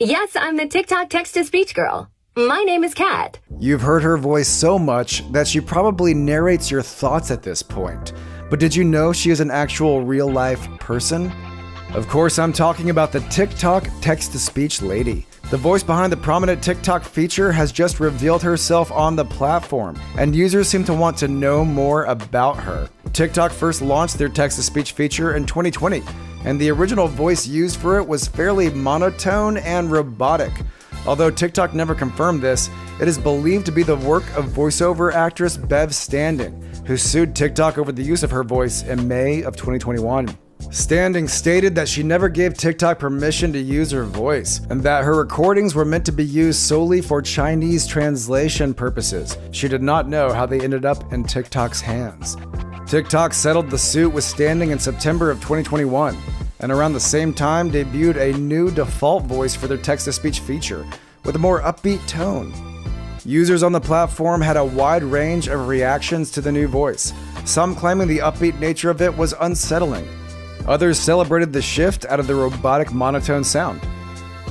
Yes, I'm the TikTok text-to-speech girl. My name is Kat. You've heard her voice so much that she probably narrates your thoughts at this point. But did you know she is an actual real-life person? Of course, I'm talking about the TikTok text-to-speech lady. The voice behind the prominent TikTok feature has just revealed herself on the platform, and users seem to want to know more about her. TikTok first launched their text-to-speech feature in 2020, and the original voice used for it was fairly monotone and robotic. Although TikTok never confirmed this, it is believed to be the work of voiceover actress Bev Standing, who sued TikTok over the use of her voice in May of 2021. Standing stated that she never gave TikTok permission to use her voice, and that her recordings were meant to be used solely for Chinese translation purposes. She did not know how they ended up in TikTok's hands. TikTok settled the suit with Standing in September of 2021, and around the same time debuted a new default voice for their text-to-speech feature, with a more upbeat tone. Users on the platform had a wide range of reactions to the new voice, some claiming the upbeat nature of it was unsettling. Others celebrated the shift out of the robotic monotone sound.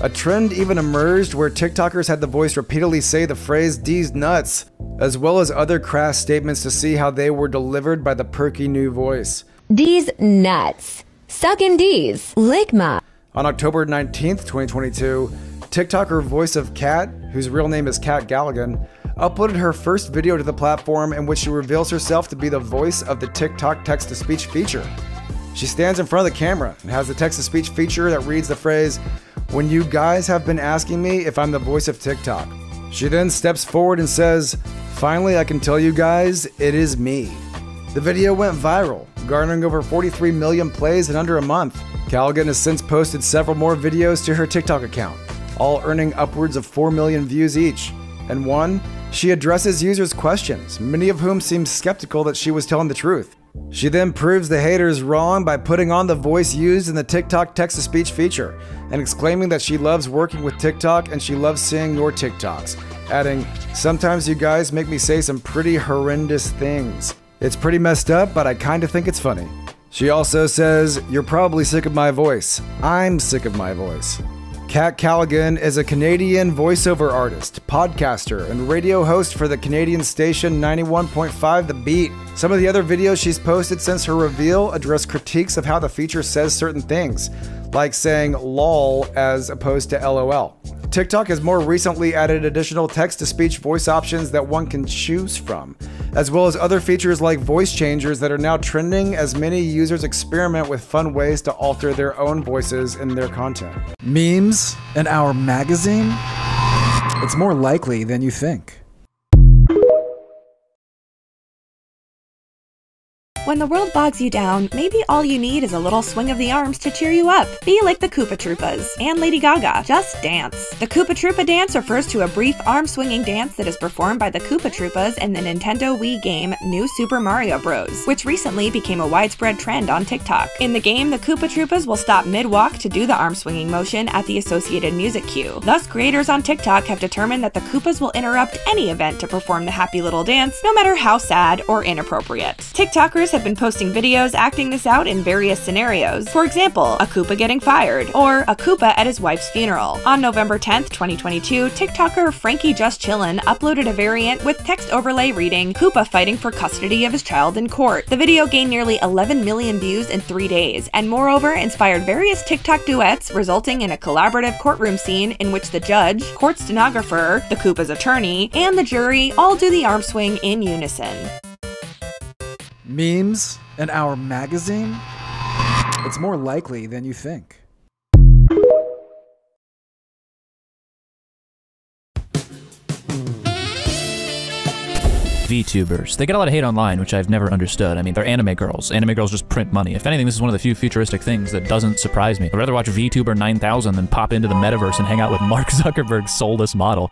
A trend even emerged where TikTokers had the voice repeatedly say the phrase "D's nuts," as well as other crass statements to see how they were delivered by the perky new voice. D's nuts. Suckin' D's. Ligma. On October 19th, 2022, TikToker voice of Kat, whose real name is Kat Galligan, uploaded her first video to the platform in which she reveals herself to be the voice of the TikTok text-to-speech feature. She stands in front of the camera and has the text-to-speech feature that reads the phrase, "When you guys have been asking me if I'm the voice of TikTok." She then steps forward and says, "Finally, I can tell you guys, it is me." The video went viral, garnering over 43 million plays in under a month. Galligan has since posted several more videos to her TikTok account, all earning upwards of 4 million views each. In one, she addresses users' questions, many of whom seem skeptical that she was telling the truth. She then proves the haters wrong by putting on the voice used in the TikTok text-to-speech feature and exclaiming that she loves working with TikTok and she loves seeing your TikToks, adding, "Sometimes you guys make me say some pretty horrendous things. It's pretty messed up, but I kinda think it's funny." She also says, "You're probably sick of my voice. I'm sick of my voice." Kat Callaghan is a Canadian voiceover artist, podcaster, and radio host for the Canadian station 91.5 The Beat. Some of the other videos she's posted since her reveal address critiques of how the feature says certain things, like saying lol as opposed to LOL. TikTok has more recently added additional text-to-speech voice options that one can choose from, as well as other features like voice changers that are now trending as many users experiment with fun ways to alter their own voices in their content. Memes in our magazine? It's more likely than you think. When the world bogs you down, maybe all you need is a little swing of the arms to cheer you up. Be like the Koopa Troopas and Lady Gaga. Just dance. The Koopa Troopa dance refers to a brief arm-swinging dance that is performed by the Koopa Troopas in the Nintendo Wii game New Super Mario Bros., which recently became a widespread trend on TikTok. In the game, the Koopa Troopas will stop mid-walk to do the arm-swinging motion at the associated music cue. Thus, creators on TikTok have determined that the Koopas will interrupt any event to perform the happy little dance, no matter how sad or inappropriate. TikTokers have been posting videos acting this out in various scenarios. For example, a Koopa getting fired, or a Koopa at his wife's funeral. On November 10th, 2022, TikToker Frankie Just Chillin' uploaded a variant with text overlay reading, "Koopa fighting for custody of his child in court." The video gained nearly 11 million views in 3 days, and moreover inspired various TikTok duets, resulting in a collaborative courtroom scene in which the judge, court stenographer, the Koopa's attorney, and the jury all do the arm swing in unison. Memes in our magazine? It's more likely than you think. VTubers. They get a lot of hate online, which I've never understood. I mean, they're anime girls. Anime girls just print money. If anything, this is one of the few futuristic things that doesn't surprise me. I'd rather watch VTuber 9000 than pop into the metaverse and hang out with Mark Zuckerberg's soulless model.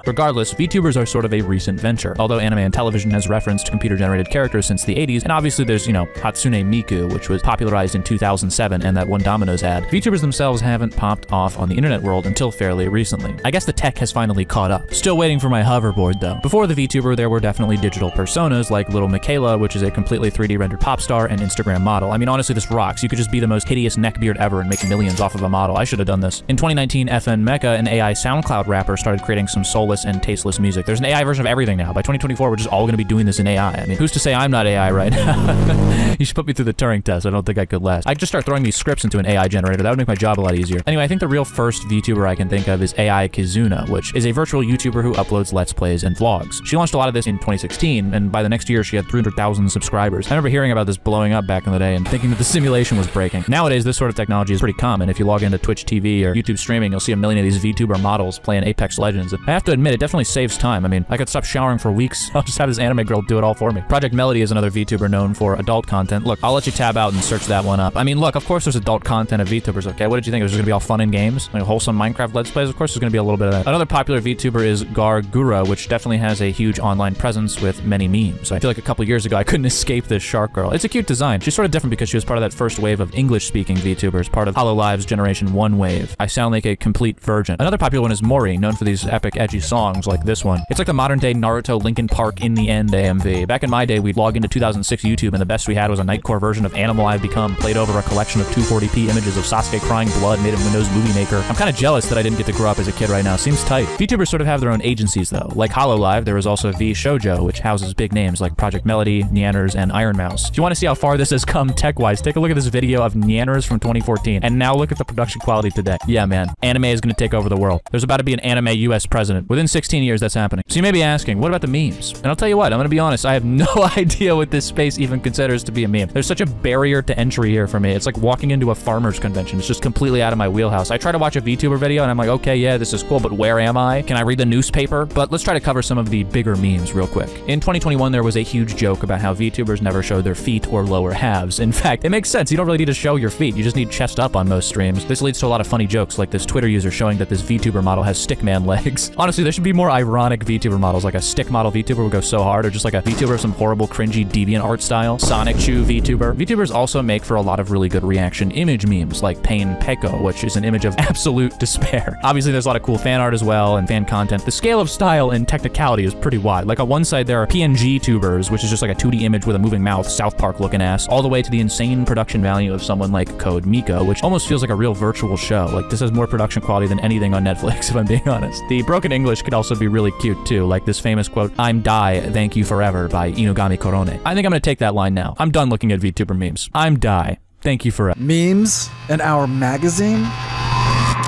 Regardless, VTubers are sort of a recent venture. Although anime and television has referenced computer-generated characters since the 80s, and obviously there's, you know, Hatsune Miku, which was popularized in 2007, and that one Domino's ad, VTubers themselves haven't popped off on the internet world until fairly recently. I guess the tech has finally caught up. Still waiting for my hoverboard, though. Before the VTuber, there were definitely digital digital personas like Little Michaela, which is a completely 3D rendered pop star and Instagram model. I mean, honestly, this rocks. You could just be the most hideous neckbeard ever and make millions off of a model. I should have done this. In 2019, FN Mecca, an AI SoundCloud rapper, started creating some soulless and tasteless music. There's an AI version of everything now. By 2024, we're just all going to be doing this in AI. I mean, who's to say I'm not AI right now? You should put me through the Turing test. I don't think I could last. I'd just start throwing these scripts into an AI generator. That would make my job a lot easier. Anyway, I think the real first VTuber I can think of is AI Kizuna, which is a virtual YouTuber who uploads Let's Plays and vlogs. She launched a lot of this in 2016, and by the next year, she had 300,000 subscribers. I remember hearing about this blowing up back in the day and thinking that the simulation was breaking. Nowadays, this sort of technology is pretty common. If you log into Twitch TV or YouTube streaming, you'll see a million of these VTuber models playing Apex Legends. And I have to admit, it definitely saves time. I mean, I could stop showering for weeks. I'll just have this anime girl do it all for me. Project Melody is another VTuber known for adult content. Look, I'll let you tab out and search that one up. I mean, look, of course there's adult content of VTubers, okay? What did you think? It was just gonna be all fun and games? Like wholesome Minecraft Let's Plays? Of course there's gonna be a little bit of that. Another popular VTuber is Gargura, which definitely has a huge online presence with many memes. I feel like a couple years ago I couldn't escape this shark girl. It's a cute design. She's sort of different because she was part of that first wave of English-speaking VTubers, part of HoloLive's Generation 1 wave. I sound like a complete virgin. Another popular one is Mori, known for these epic, edgy songs like this one. It's like the modern-day Naruto Linkin Park In the End AMV. Back in my day, we'd log into 2006 YouTube, and the best we had was a Nightcore version of Animal I've Become, played over a collection of 240p images of Sasuke crying blood made in Windows Movie Maker. I'm kind of jealous that I didn't get to grow up as a kid right now. Seems tight. VTubers sort of have their own agencies, though. Like HoloLive, there is also V Shoujo, which houses big names like Project Melody, Nyanners, and Iron Mouse. If you want to see how far this has come tech-wise, take a look at this video of Nyanners from 2014, and now look at the production quality today. Yeah, man. Anime is going to take over the world. There's about to be an anime US president. Within 16 years, that's happening. So you may be asking, what about the memes? And I'll tell you what, I'm going to be honest, I have no idea what this space even considers to be a meme. There's such a barrier to entry here for me. It's like walking into a farmer's convention. It's just completely out of my wheelhouse. I try to watch a VTuber video and I'm like, okay, yeah, this is cool, but where am I? Can I read the newspaper? But let's try to cover some of the bigger memes real quick. In 2021, there was a huge joke about how VTubers never show their feet or lower halves. In fact, it makes sense. You don't really need to show your feet. You just need chest up on most streams. This leads to a lot of funny jokes, like this Twitter user showing that this VTuber model has stickman legs. Honestly, there should be more ironic VTuber models, like a stick model VTuber would go so hard, or just like a VTuber of some horrible, cringy, deviant art style. Sonic Chew VTuber. VTubers also make for a lot of really good reaction image memes, like Pain Peko, which is an image of absolute despair. Obviously, there's a lot of cool fan art as well, and fan content. The scale of style and technicality is pretty wide. Like on one side, there are PNG tubers, which is just like a 2D image with a moving mouth, South Park looking ass, all the way to the insane production value of someone like Code Miko, which almost feels like a real virtual show. Like this has more production quality than anything on Netflix, if I'm being honest. The broken English could also be really cute too, like this famous quote, "I'm Die, thank you forever" by Inugami Korone. I think I'm gonna take that line now. I'm done looking at VTuber memes. I'm Die, thank you forever. Memes in our magazine?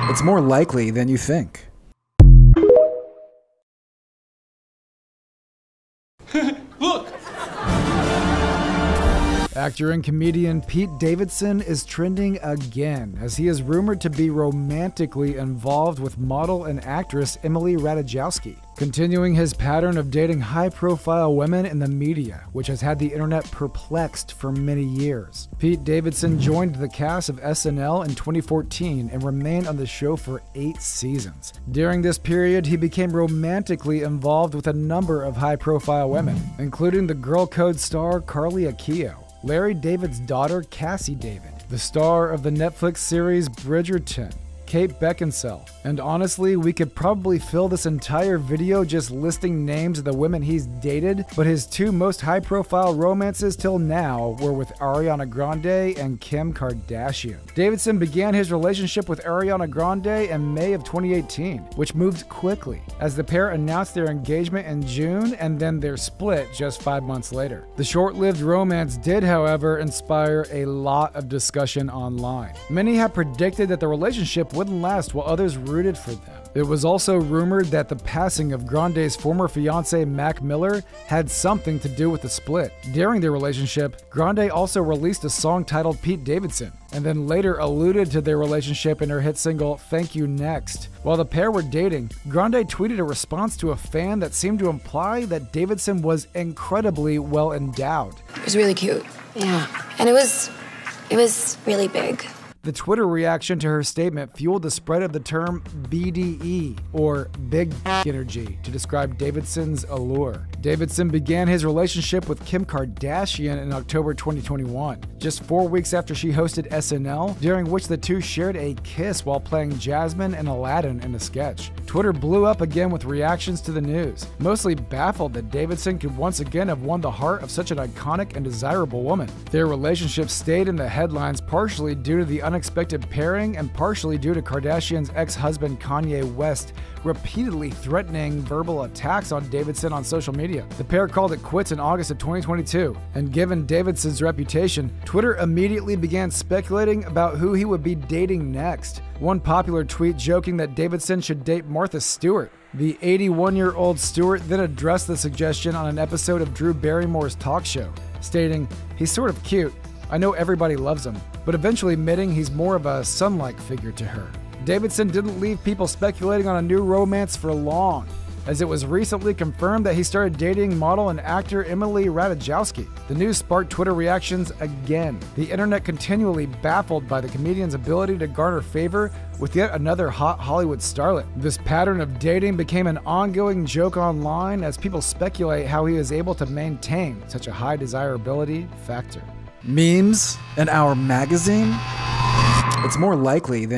It's more likely than you think. Look! Actor and comedian Pete Davidson is trending again, as he is rumored to be romantically involved with model and actress Emily Ratajkowski, continuing his pattern of dating high-profile women in the media, which has had the internet perplexed for many years. Pete Davidson joined the cast of SNL in 2014 and remained on the show for 8 seasons. During this period, he became romantically involved with a number of high-profile women, including the Girl Code star Carly Aquino, Larry David's daughter Cassie David, the star of the Netflix series Bridgerton, Kate Beckinsale, and honestly, we could probably fill this entire video just listing names of the women he's dated, but his 2 most high-profile romances till now were with Ariana Grande and Kim Kardashian. Davidson began his relationship with Ariana Grande in May of 2018, which moved quickly, as the pair announced their engagement in June and then their split just 5 months later. The short-lived romance did, however, inspire a lot of discussion online. Many have predicted that the relationship wouldn't last, while others rooted for them. It was also rumored that the passing of Grande's former fiancé Mac Miller had something to do with the split. During their relationship, Grande also released a song titled Pete Davidson, and then later alluded to their relationship in her hit single Thank You Next. While the pair were dating, Grande tweeted a response to a fan that seemed to imply that Davidson was incredibly well endowed. It was really cute. Yeah. And it was really big. The Twitter reaction to her statement fueled the spread of the term BDE, or big energy, to describe Davidson's allure. Davidson began his relationship with Kim Kardashian in October 2021, just 4 weeks after she hosted SNL, during which the two shared a kiss while playing Jasmine and Aladdin in a sketch. Twitter blew up again with reactions to the news, mostly baffled that Davidson could once again have won the heart of such an iconic and desirable woman. Their relationship stayed in the headlines partially due to the unexpected pairing and partially due to Kardashian's ex-husband Kanye West repeatedly threatening verbal attacks on Davidson on social media. The pair called it quits in August of 2022, and given Davidson's reputation, Twitter immediately began speculating about who he would be dating next. One popular tweet joking that Davidson should date Martha Stewart. The 81-year-old Stewart then addressed the suggestion on an episode of Drew Barrymore's talk show, stating, "He's sort of cute. I know everybody loves him," but eventually admitting he's more of a son-like figure to her. Davidson didn't leave people speculating on a new romance for long, as it was recently confirmed that he started dating model and actor Emily Ratajkowski. The news sparked Twitter reactions again, the internet continually baffled by the comedian's ability to garner favor with yet another hot Hollywood starlet. This pattern of dating became an ongoing joke online as people speculate how he is able to maintain such a high desirability factor. Memes in our magazine? It's more likely than